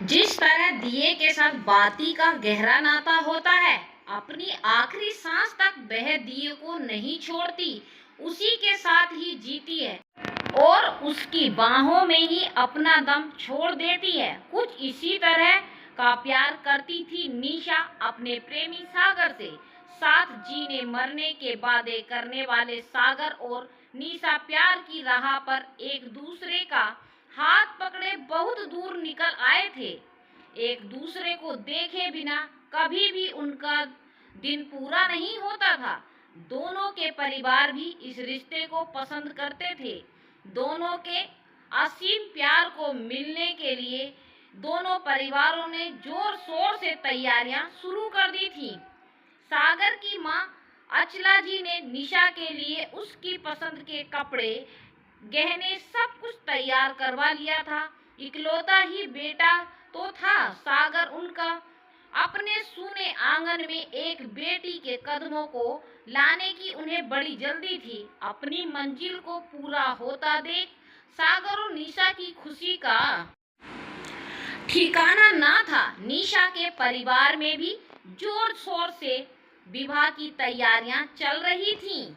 जिस तरह दिए के साथ बाती का गहरा नाता होता है, अपनी आखिरी सांस तक वह दिए को नहीं छोड़ती, उसी के साथ ही जीती है और उसकी बाहों में ही अपना दम छोड़ देती है। कुछ इसी तरह का प्यार करती थी निशा अपने प्रेमी सागर से। साथ जीने मरने के वादे करने वाले सागर और निशा प्यार की राह पर एक दूसरे का हाथ पकड़े बहुत दूर निकल आए थे। एक दूसरे को देखे बिना कभी भी उनका दिन पूरा नहीं होता था। दोनों के परिवार भी इस रिश्ते को पसंद करते थे। दोनों के असीम प्यार को मिलने के लिए दोनों परिवारों ने जोर शोर से तैयारियां शुरू कर दी थी। सागर की माँ अचला जी ने निशा के लिए उसकी पसंद के कपड़े, गहने सब कुछ तैयार करवा लिया था। इकलौता ही बेटा तो था सागर उनका। अपने सूने आंगन में एक बेटी के कदमों को लाने की उन्हें बड़ी जल्दी थी। अपनी मंजिल को पूरा होता देख सागर और निशा की खुशी का ठिकाना ना था। निशा के परिवार में भी जोर शोर से विवाह की तैयारियां चल रही थीं।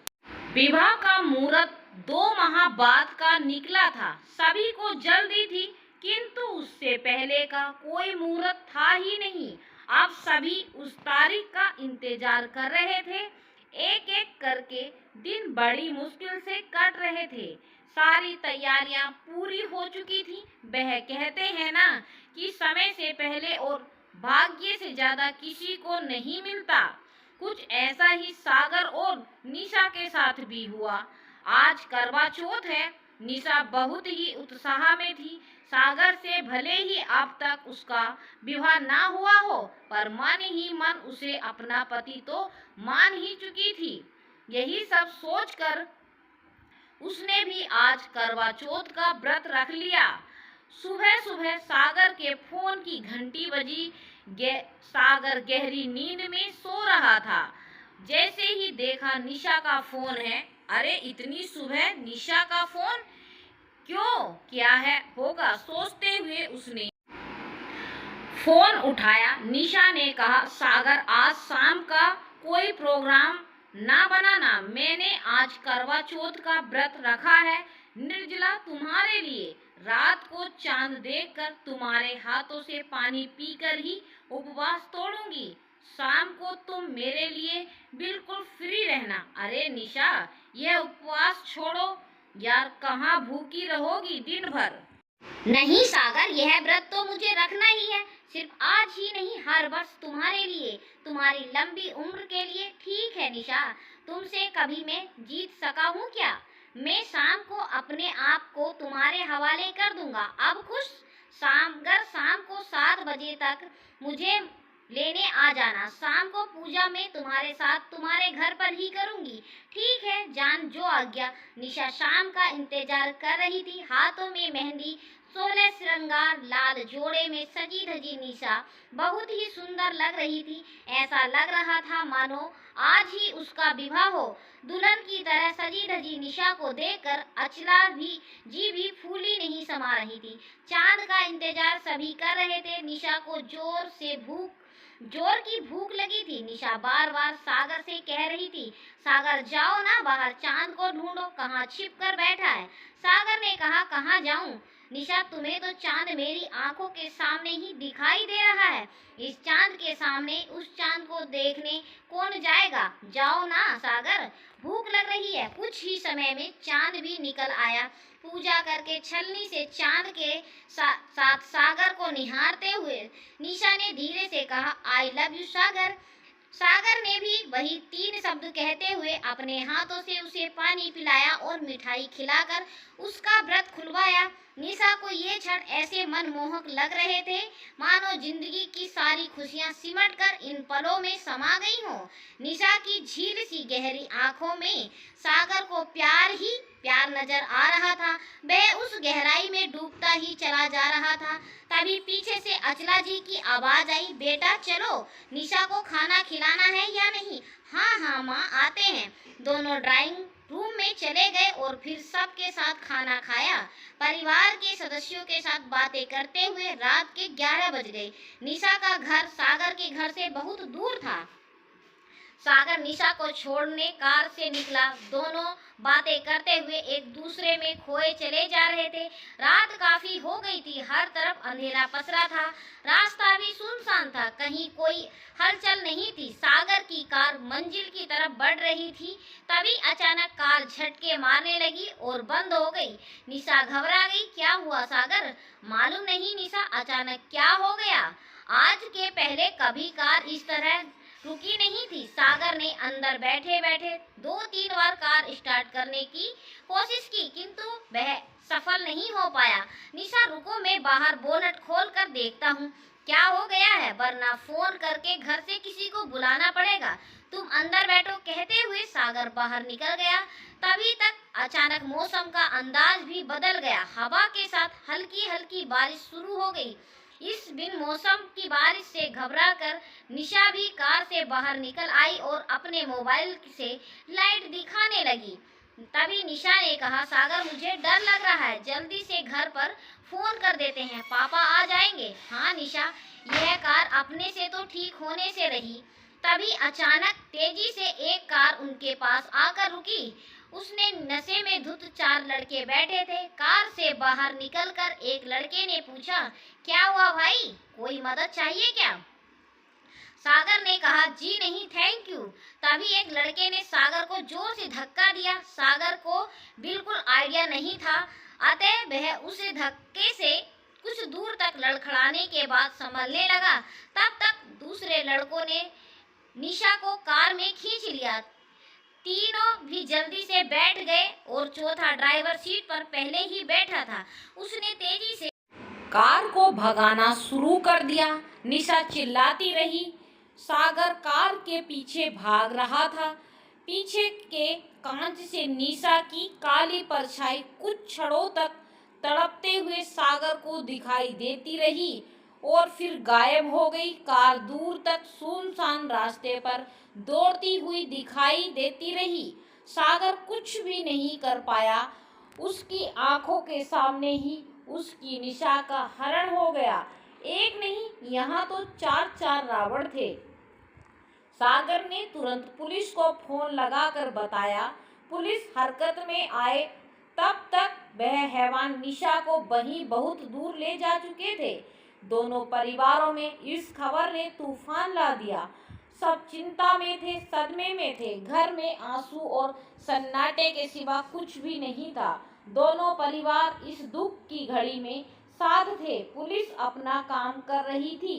विवाह का मुहूर्त 2 माह बाद का निकला था। सभी को जल्दी थी, किंतु उससे पहले का कोई मुहूर्त था ही नहीं। अब सभी उस तारीख का इंतजार कर रहे थे। एक एक करके दिन बड़ी मुश्किल से कट रहे थे। सारी तैयारियां पूरी हो चुकी थी। वह कहते हैं ना कि समय से पहले और भाग्य से ज्यादा किसी को नहीं मिलता। कुछ ऐसा ही सागर और निशा के साथ भी हुआ। आज करवा चौथ है। निशा बहुत ही उत्साह में थी। सागर से भले ही अब तक उसका विवाह ना हुआ हो, पर मन ही मन उसे अपना पति तो मान ही चुकी थी। यही सब सोचकर उसने भी आज करवा चौथ का व्रत रख लिया। सुबह सुबह सागर के फोन की घंटी बजी। सागर गहरी नींद में सो रहा था। जैसे ही देखा निशा का फोन है। अरे इतनी सुबह निशा का फोन क्यों, क्या है होगा, सोचते हुए उसने फोन उठाया। निशा ने कहा, सागर आज शाम का कोई प्रोग्राम ना बनाना, मैंने आज करवा चौथ का व्रत रखा है निर्जला तुम्हारे लिए। रात को चांद देखकर तुम्हारे हाथों से पानी पीकर ही उपवास तोड़ूंगी। शाम को तुम मेरे लिए बिल्कुल फ्री रहना। अरे निशा, यह उपवास छोड़ो यार, कहाँ भूखी रहोगी दिन भर। नहीं सागर, यह व्रत तो मुझे रखना ही है। सिर्फ आज ही नहीं, हर वर्ष तुम्हारे लिए, तुम्हारी लंबी उम्र के लिए। ठीक है निशा, तुमसे कभी मैं जीत सका हूँ क्या? मैं शाम को अपने आप को तुम्हारे हवाले कर दूंगा। अब खुश? शाम को 7 बजे तक मुझे लेने आ जाना। शाम को पूजा में तुम्हारे साथ तुम्हारे घर पर ही करूंगी। ठीक है जान, जो आज्ञा। निशा शाम का इंतजार कर रही थी। हाथों में मेहंदी, 16 श्रृंगार, लाल जोड़े में सजी धजी निशा बहुत ही सुंदर लग रही थी। ऐसा लग रहा था मानो आज ही उसका विवाह हो। दुल्हन की तरह सजी धजी निशा को देखकर अचला भी फूली नहीं समा रही थी। चांद का इंतजार सभी कर रहे थे। निशा को जोर की भूख लगी थी। निशा बार बार सागर से कह रही थी, सागर जाओ ना बाहर, चांद को ढूंढो, कहाँ छिप कर बैठा है। सागर ने कहा, कहाँ जाऊं निशा, तुम्हें तो चांद मेरी आंखों के सामने ही दिखाई दे रहा है। इस चांद के सामने उस चांद को देखने कौन जाएगा। जाओ ना सागर, भूख लग रही है। कुछ ही समय में चांद भी निकल आया। पूजा करके छलनी से चांद के साथ सागर को निहारते हुए निशा ने धीरे से कहा, आई लव यू सागर। सागर ने भी वही 3 शब्द कहते हुए अपने हाथों से उसे पानी पिलाया और मिठाई खिलाकर उसका व्रत खुलवाया। निशा को ये क्षण ऐसे मनमोहक लग रहे थे मानो जिंदगी की सारी खुशियां सिमटकर इन पलों में समा गई हों। निशा की झील सी गहरी आंखों में सागर को प्यार ही प्यार नजर आ रहा था। वह उस गहराई में डूबता ही चला जा रहा था। तभी पीछे से अचला जी की आवाज आई, बेटा चलो, निशा को खाना खिलाना है या नहीं? हाँ हाँ माँ, आते हैं। दोनों ड्राइंग रूम में चले गए और फिर सबके साथ खाना खाया। परिवार के सदस्यों के साथ बातें करते हुए रात के 11 बज गए। निशा का घर सागर के घर से बहुत दूर था। सागर निशा को छोड़ने कार से निकला। दोनों बातें करते हुए एक दूसरे में खोए चले जा रहे थे। रात काफी हो गई थी, हर तरफ अंधेरा पसरा था, रास्ता भी सुनसान था, कहीं कोई हलचल नहीं थी। सागर की कार मंजिल की तरफ बढ़ रही थी, तभी अचानक कार झटके मारने लगी और बंद हो गई। निशा घबरा गई। क्या हुआ सागर? मालूम नहीं निशा, अचानक क्या हो गया? आज के पहले कभी कार इस तरह रुकी नहीं थी। सागर ने अंदर बैठे बैठे 2-3 बार कार स्टार्ट करने की कोशिश की, किंतु वह सफल नहीं हो पाया। निशा रुको, मैं बाहर बोनट खोल कर देखता हूँ क्या हो गया है, वरना फोन करके घर से किसी को बुलाना पड़ेगा। तुम अंदर बैठो, कहते हुए सागर बाहर निकल गया। तभी तक अचानक मौसम का अंदाज भी बदल गया। हवा के साथ हल्की हल्की बारिश शुरू हो गई। इस बिन मौसम की बारिश से घबराकर निशा भी कार से बाहर निकल आई और अपने मोबाइल से लाइट दिखाने लगी। तभी निशा ने कहा, सागर मुझे डर लग रहा है, जल्दी से घर पर फोन कर देते हैं, पापा आ जाएंगे। हाँ निशा, यह कार अपने से तो ठीक होने से रही। तभी अचानक तेजी से एक कार उनके पास आकर रुकी। उसने नशे में धुत 4 लड़के बैठे थे। कार से बाहर निकलकर एक लड़के ने पूछा, क्या हुआ भाई, कोई मदद चाहिए क्या? सागर ने कहा, जी नहीं थैंक यू। तभी एक लड़के ने सागर को जोर से धक्का दिया। सागर को बिल्कुल आइडिया नहीं था, अतः वह उसे धक्के से कुछ दूर तक लड़खड़ाने के बाद संभलने लगा। तब तक दूसरे लड़कों ने निशा को कार में खींच लिया। तीनों भी जल्दी से बैठ गए और चौथा ड्राइवर सीट पर पहले ही बैठा था। उसने तेजी से कार को भगाना शुरू कर दिया। निशा चिल्लाती रही। सागर कार के पीछे भाग रहा था। पीछे के कांच से निशा की काली परछाई कुछ क्षणों तक तड़पते हुए सागर को दिखाई देती रही और फिर गायब हो गई। कार दूर तक सुनसान रास्ते पर दौड़ती हुई दिखाई देती रही। सागर कुछ भी नहीं कर पाया। उसकी आंखों के सामने ही उसकी निशा का हरण हो गया। एक नहीं, यहाँ तो 4 रावण थे। सागर ने तुरंत पुलिस को फोन लगाकर बताया। पुलिस हरकत में आए। तब तक वह हैवान निशा को वहीं बहुत दूर ले जा चुके थे। दोनों परिवारों में इस खबर ने तूफान ला दिया। सब चिंता में थे, सदमे में थे। घर में आंसू और सन्नाटे के सिवा कुछ भी नहीं था। दोनों परिवार इस दुख की घड़ी में साथ थे। पुलिस अपना काम कर रही थी।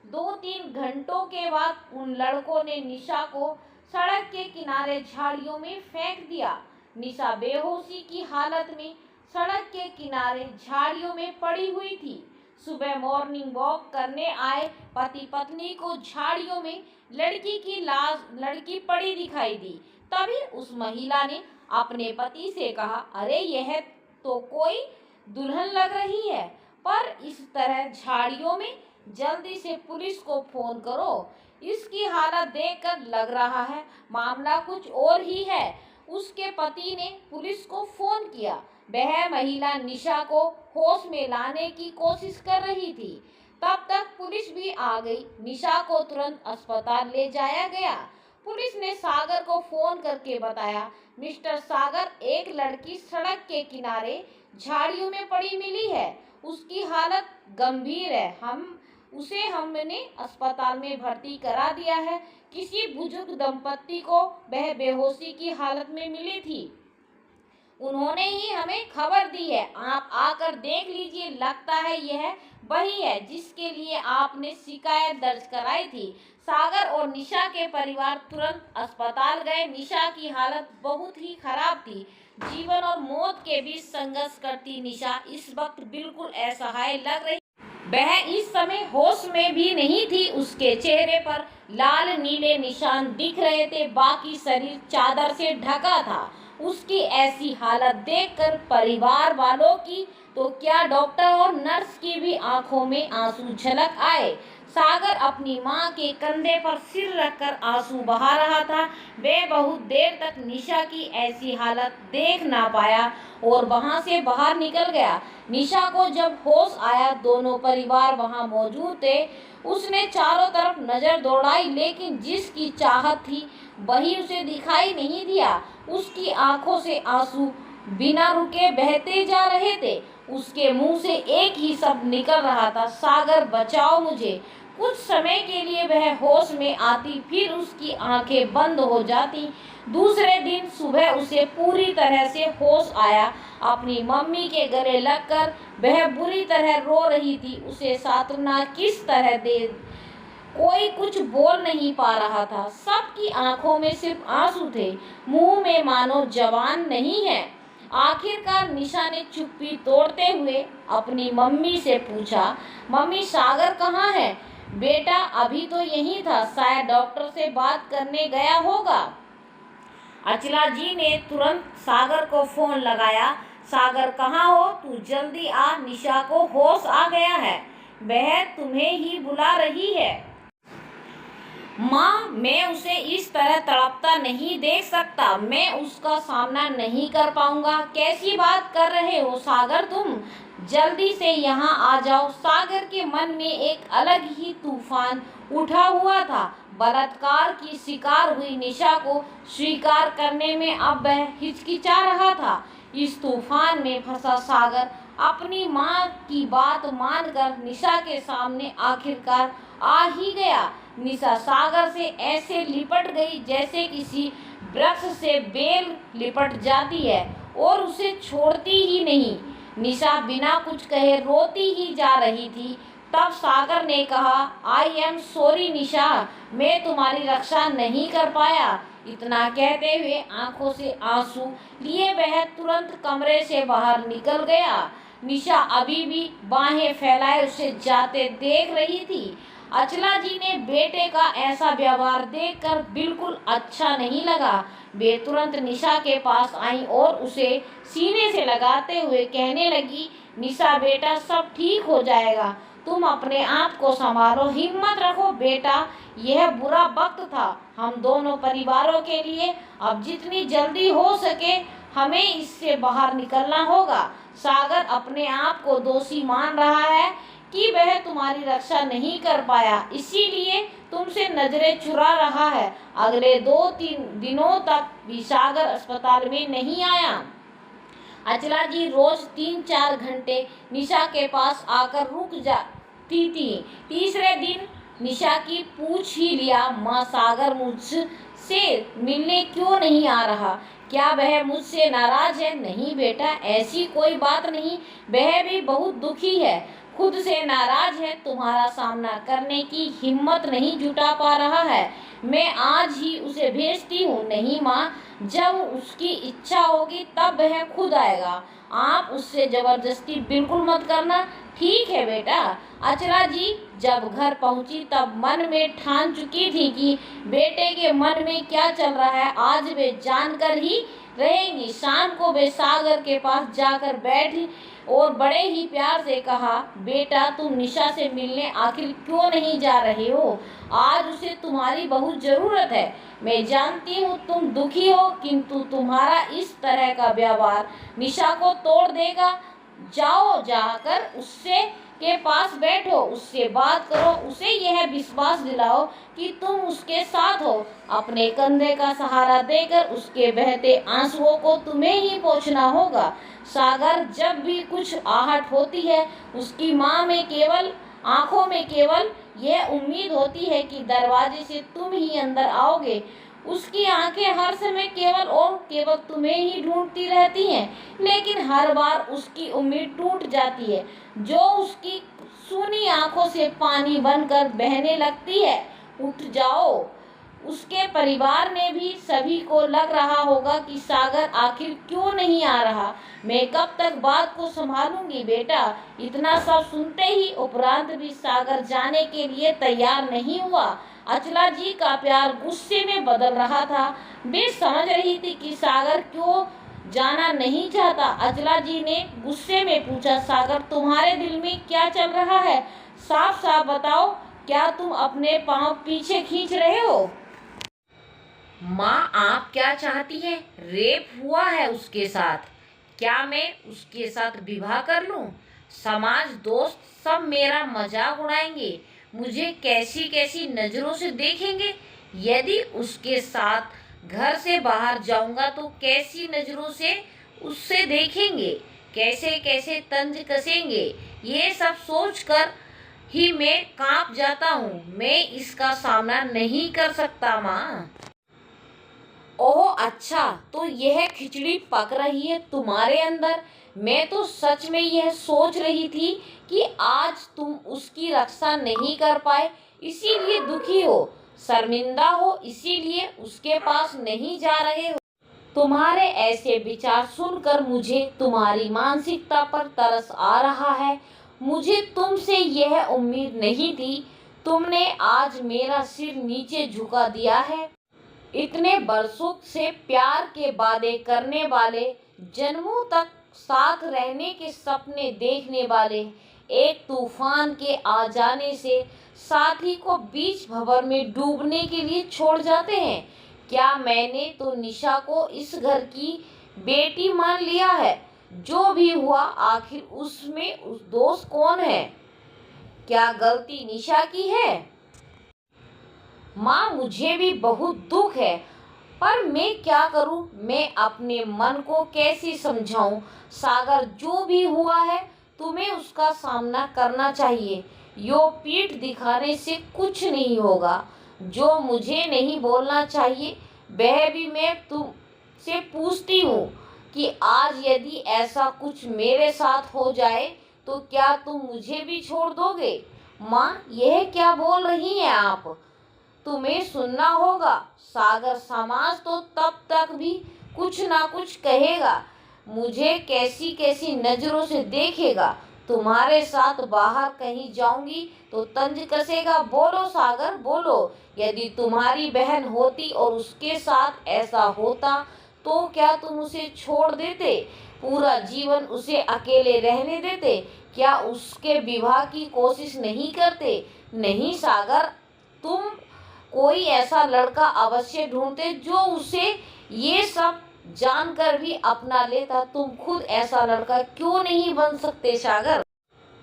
2-3 घंटों के बाद उन लड़कों ने निशा को सड़क के किनारे झाड़ियों में फेंक दिया। निशा बेहोशी की हालत में सड़क के किनारे झाड़ियों में पड़ी हुई थी। सुबह मॉर्निंग वॉक करने आए पति पत्नी को झाड़ियों में लड़की पड़ी दिखाई दी। तभी उस महिला ने अपने पति से कहा, अरे यह तो कोई दुल्हन लग रही है, पर इस तरह झाड़ियों में, जल्दी से पुलिस को फोन करो। इसकी हालत देखकर लग रहा है मामला कुछ और ही है। उसके पति ने पुलिस को फोन किया। वह महिला निशा को होश में लाने की कोशिश कर रही थी। तब तक पुलिस भी आ गई। निशा को तुरंत अस्पताल ले जाया गया। पुलिस ने सागर को फोन करके बताया, मिस्टर सागर, एक लड़की सड़क के किनारे झाड़ियों में पड़ी मिली है। उसकी हालत गंभीर है। हमने अस्पताल में भर्ती करा दिया है। किसी बुजुर्ग दंपत्ति को वह बेहोशी की हालत में मिली थी। उन्होंने ही हमें खबर दी है। आप आकर देख लीजिए, लगता है यह वही है जिसके लिए आपने शिकायत दर्ज कराई थी। सागर और निशा के परिवार तुरंत अस्पताल गए। निशा की हालत बहुत ही खराब थी। जीवन और मौत के बीच संघर्ष करती निशा इस वक्त बिल्कुल असहाय लग रही। वह इस समय होश में भी नहीं थी। उसके चेहरे पर लाल नीले निशान दिख रहे थे, बाकी शरीर चादर से ढका था। उसकी ऐसी हालत देखकर परिवार वालों की तो क्या डॉक्टर और नर्स की भी आंखों में आंसू झलक आए। सागर अपनी मां के कंधे पर सिर रखकर आंसू बहा रहा था। वह बहुत देर तक निशा की ऐसी हालत देख ना पाया और वहां से बाहर निकल गया। निशा को जब होश आया दोनों परिवार वहां मौजूद थे। उसने चारों तरफ नजर दौड़ाई लेकिन जिसकी चाहत थी वही उसे दिखाई नहीं दिया। उसकी आंखों से आंसू बिना रुके बहते जा रहे थे। उसके मुंह से एक ही शब्द निकल रहा था, सागर बचाओ मुझे। कुछ समय के लिए वह होश में आती फिर उसकी आंखें बंद हो जाती। दूसरे दिन सुबह उसे पूरी तरह से होश आया। अपनी मम्मी के गले लगकर वह बुरी तरह रो रही थी। उसे सांत्वना किस तरह दे कोई कुछ बोल नहीं पा रहा था। सबकी आंखों में सिर्फ आंसू थे, मुंह में मानो जवान नहीं है। आखिरकार निशा ने चुप्पी तोड़ते हुए अपनी मम्मी से पूछा, मम्मी सागर कहाँ है? बेटा अभी तो यहीं था, शायद डॉक्टर से बात करने गया होगा। अचला जी ने तुरंत सागर को फोन लगाया। सागर कहाँ हो? तू जल्दी आ, निशा को होश आ गया है, वह तुम्हें ही बुला रही है। माँ, मैं उसे इस तरह तड़पता नहीं देख सकता, मैं उसका सामना नहीं कर पाऊंगा। कैसी बात कर रहे हो सागर तुम? जल्दी से यहाँ आ जाओ। सागर के मन में एक अलग ही तूफान उठा हुआ था। बलात्कार की शिकार हुई निशा को स्वीकार करने में अब वह हिचकिचा रहा था। इस तूफान में फंसा सागर अपनी माँ की बात मानकर निशा के सामने आखिरकार आ ही गया। निशा सागर से ऐसे लिपट गई जैसे किसी वृक्ष से बेल लिपट जाती है और उसे छोड़ती ही नहीं। निशा बिना कुछ कहे रोती ही जा रही थी। तब सागर ने कहा, आई एम सॉरी निशा, मैं तुम्हारी रक्षा नहीं कर पाया। इतना कहते हुए आंखों से आंसू लिए वह तुरंत कमरे से बाहर निकल गया। निशा अभी भी बाहें फैलाए उसे जाते देख रही थी। अचला जी ने बेटे का ऐसा व्यवहार देखकर बिल्कुल अच्छा नहीं लगा। वे तुरंत निशा के पास आई और उसे सीने से लगाते हुए कहने लगी, निशा बेटा सब ठीक हो जाएगा, तुम अपने आप को संभालो, हिम्मत रखो बेटा, यह बुरा वक्त था हम दोनों परिवारों के लिए। अब जितनी जल्दी हो सके हमें इससे बाहर निकलना होगा। सागर अपने आप को दोषी मान रहा है कि वह तुम्हारी रक्षा नहीं कर पाया, इसीलिए तुमसे नजरें चुरा रहा है। अगले 2-3 दिनों तक भी सागर अस्पताल में नहीं आया। अचला जी रोज 3-4 घंटे निशा के पास आकर रुक जाती थी। तीसरे दिन निशा की पूछ ही लिया, माँ सागर मुझसे मिलने क्यों नहीं आ रहा? क्या वह मुझसे नाराज है? नहीं बेटा, ऐसी कोई बात नहीं, वह भी बहुत दुखी है, खुद से नाराज है, तुम्हारा सामना करने की हिम्मत नहीं जुटा पा रहा है। मैं आज ही उसे भेजती हूँ। नहीं माँ, जब उसकी इच्छा होगी तब वह खुद आएगा, आप उससे जबरदस्ती बिल्कुल मत करना। ठीक है बेटा। अचला जी जब घर पहुंची तब मन में ठान चुकी थी कि बेटे के मन में क्या चल रहा है आज वे जानकर ही रहेंगी। शाम को वे सागर के पास जाकर बैठी और बड़े ही प्यार से कहा, बेटा तुम निशा से मिलने आखिर क्यों नहीं जा रहे हो? आज उसे तुम्हारी बहुत जरूरत है। मैं जानती हूँ तुम दुखी हो, किंतु तुम्हारा इस तरह का व्यवहार निशा को तोड़ देगा। जाओ, जाकर उससे के पास बैठो, उससे बात करो, उसे यह विश्वास दिलाओ कि तुम उसके साथ हो। अपने कंधे का सहारा देकर उसके बहते आंसुओं को तुम्हें ही पोंछना होगा। सागर जब भी कुछ आहट होती है उसकी माँ में केवल आंखों में केवल यह उम्मीद होती है कि दरवाजे से तुम ही अंदर आओगे। उसकी आंखें हर समय केवल और केवल तुम्हें ही ढूंढती रहती हैं, लेकिन हर बार उसकी उम्मीद टूट जाती है, जो उसकी सूनी आंखों से पानी बनकर बहने लगती है। उठ जाओ, उसके परिवार में भी सभी को लग रहा होगा कि सागर आखिर क्यों नहीं आ रहा। मैं कब तक बात को संभालूंगी बेटा। इतना सब सुनते ही उपरांत भी सागर जाने के लिए तैयार नहीं हुआ। अचला जी का प्यार गुस्से में बदल रहा था। वे समझ रही थी कि सागर क्यों जाना नहीं चाहता। अचला जी ने गुस्से में पूछा, सागर तुम्हारे दिल में क्या चल रहा है? साफ साफ बताओ, क्या तुम अपने पांव पीछे खींच रहे हो? माँ, आप क्या चाहती हैं? रेप हुआ है उसके साथ। क्या मैं उसके साथ विवाह कर लूं? समाज, दोस्त सब मेरा मजाक उड़ाएंगे, मुझे कैसी कैसी नजरों से देखेंगे। यदि उसके साथ घर से बाहर जाऊंगा तो कैसी नजरों से उससे देखेंगे, कैसे कैसे तंज कसेंगे। ये सब सोचकर ही मैं कांप जाता हूँ। मैं इसका सामना नहीं कर सकता माँ। ओह अच्छा, तो यह खिचड़ी पक रही है तुम्हारे अंदर। मैं तो सच में यह सोच रही थी कि आज तुम उसकी रक्षा नहीं कर पाए, इसीलिए दुखी हो, शर्मिंदा हो, इसीलिए उसके पास नहीं जा रहे हो। तुम्हारे ऐसे विचार सुनकर मुझे तुम्हारी मानसिकता पर तरस आ रहा है। मुझे तुमसे यह उम्मीद नहीं थी। तुमने आज मेरा सिर नीचे झुका दिया है। इतने बरसों से प्यार के वादे करने वाले, जन्मों तक साथ रहने के सपने देखने वाले, एक तूफान के आ जाने से साथी को बीच भंवर में डूबने के लिए छोड़ जाते हैं। क्या मैंने तो निशा को इस घर की बेटी मान लिया है? जो भी हुआ आखिर उसमें उस दोष कौन है? क्या गलती निशा की है? माँ, मुझे भी बहुत दुख है, पर मैं क्या करूँ? मैं अपने मन को कैसे समझाऊं? सागर, जो भी हुआ है तुम्हें उसका सामना करना चाहिए। यो पीठ दिखाने से कुछ नहीं होगा। जो मुझे नहीं बोलना चाहिए वह भी मैं तुमसे पूछती हूँ कि आज यदि ऐसा कुछ मेरे साथ हो जाए तो क्या तुम मुझे भी छोड़ दोगे? माँ, यह क्या बोल रही हैं आप? तुम्हें सुनना होगा। सागर, समाज तो तब तक भी कुछ ना कुछ कहेगा, मुझे कैसी कैसी नजरों से देखेगा। तुम्हारे साथ बाहर कहीं जाऊंगी तो तंज कसेगा। बोलो सागर, बोलो। यदि तुम्हारी बहन होती और उसके साथ ऐसा होता तो क्या तुम उसे छोड़ देते? पूरा जीवन उसे अकेले रहने देते? क्या उसके विवाह की कोशिश नहीं करते? नहीं सागर, तुम कोई ऐसा लड़का अवश्य ढूंढते जो उसे ये सब जानकर भी अपना लेता। तुम खुद ऐसा लड़का क्यों नहीं बन सकते सागर?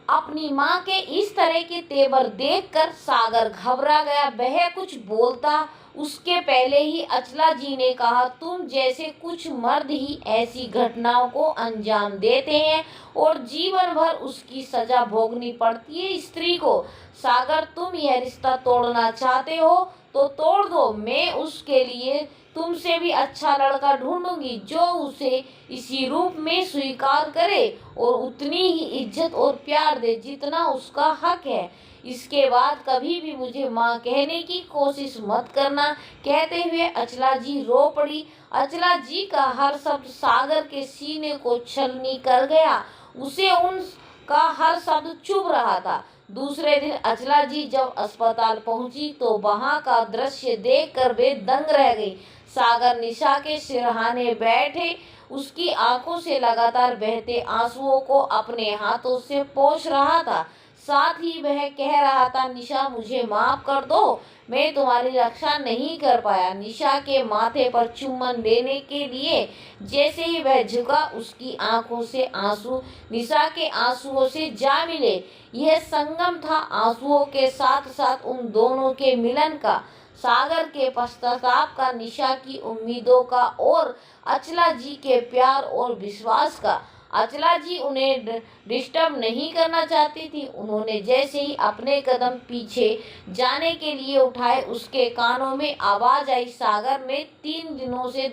अपनी माँ के इस तरह के तेवर देखकर सागर घबरा गया। वह कुछ बोलता उसके पहले ही अचला जी ने कहा, तुम जैसे कुछ मर्द ही ऐसी घटनाओं को अंजाम देते हैं और जीवन भर उसकी सजा भोगनी पड़ती है स्त्री को। सागर, तुम यह रिश्ता तोड़ना चाहते हो तो तोड़ दो। मैं उसके लिए तुमसे भी अच्छा लड़का ढूंढूंगी जो उसे इसी रूप में स्वीकार करे और उतनी ही इज्जत और प्यार दे जितना उसका हक है। इसके बाद कभी भी मुझे माँ कहने की कोशिश मत करना। कहते हुए अचला जी रो पड़ी। अचला जी का हर शब्द सागर के सीने को छलनी कर गया। उसे उनका हर शब्द चुभ रहा था। दूसरे दिन अचला जी जब अस्पताल पहुंची तो वहां का दृश्य देखकर वे दंग रह गई। सागर निशा के सिरहाने बैठे उसकी आंखों से लगातार बहते आंसुओं को अपने हाथों से पोंछ रहा था। साथ ही वह कह रहा था, निशा मुझे माफ कर दो, मैं तुम्हारी रक्षा नहीं कर पाया। निशा के माथे पर चुम्बन देने के लिए जैसे ही वह झुका उसकी आंखों से आंसू निशा के आंसुओं से जा मिले। यह संगम था आंसुओं के साथ साथ उन दोनों के मिलन का, सागर के पश्चाताप का, निशा की उम्मीदों का और अचला जी के प्यार और विश्वास का। अचला जी उन्हें डिस्टर्ब नहीं करना चाहती थी। उन्होंने जैसे ही अपने कदम पीछे जाने के लिए उठाए उसके कानों में आवाज आई, सागर, मैं 3 दिनों से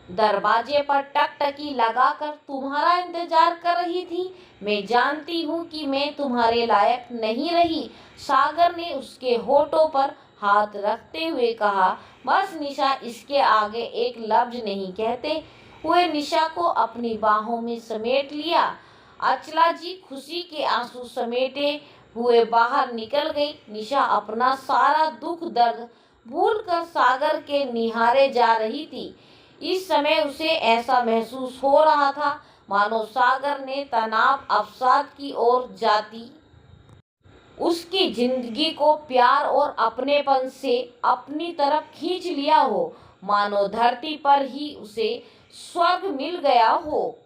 दरवाजे पर टकटकी लगाकर तुम्हारा इंतजार कर रही थी। मैं जानती हूँ कि मैं तुम्हारे लायक नहीं रही। सागर ने उसके होठों पर हाथ रखते हुए कहा, बस निशा, इसके आगे एक लफ्ज नहीं कहते हुए निशा को अपनी बाहों में समेट लिया। अचला जी खुशी के आंसू समेटे हुए बाहर निकल गई। निशा अपना सारा दुख दर्द भूलकर सागर के निहारे जा रही थी। इस समय उसे ऐसा महसूस हो रहा था मानो सागर ने तनाव अवसाद की ओर जाती उसकी जिंदगी को प्यार और अपनेपन से अपनी तरफ खींच लिया हो, मानो धरती पर ही उसे स्वर्ग मिल गया हो।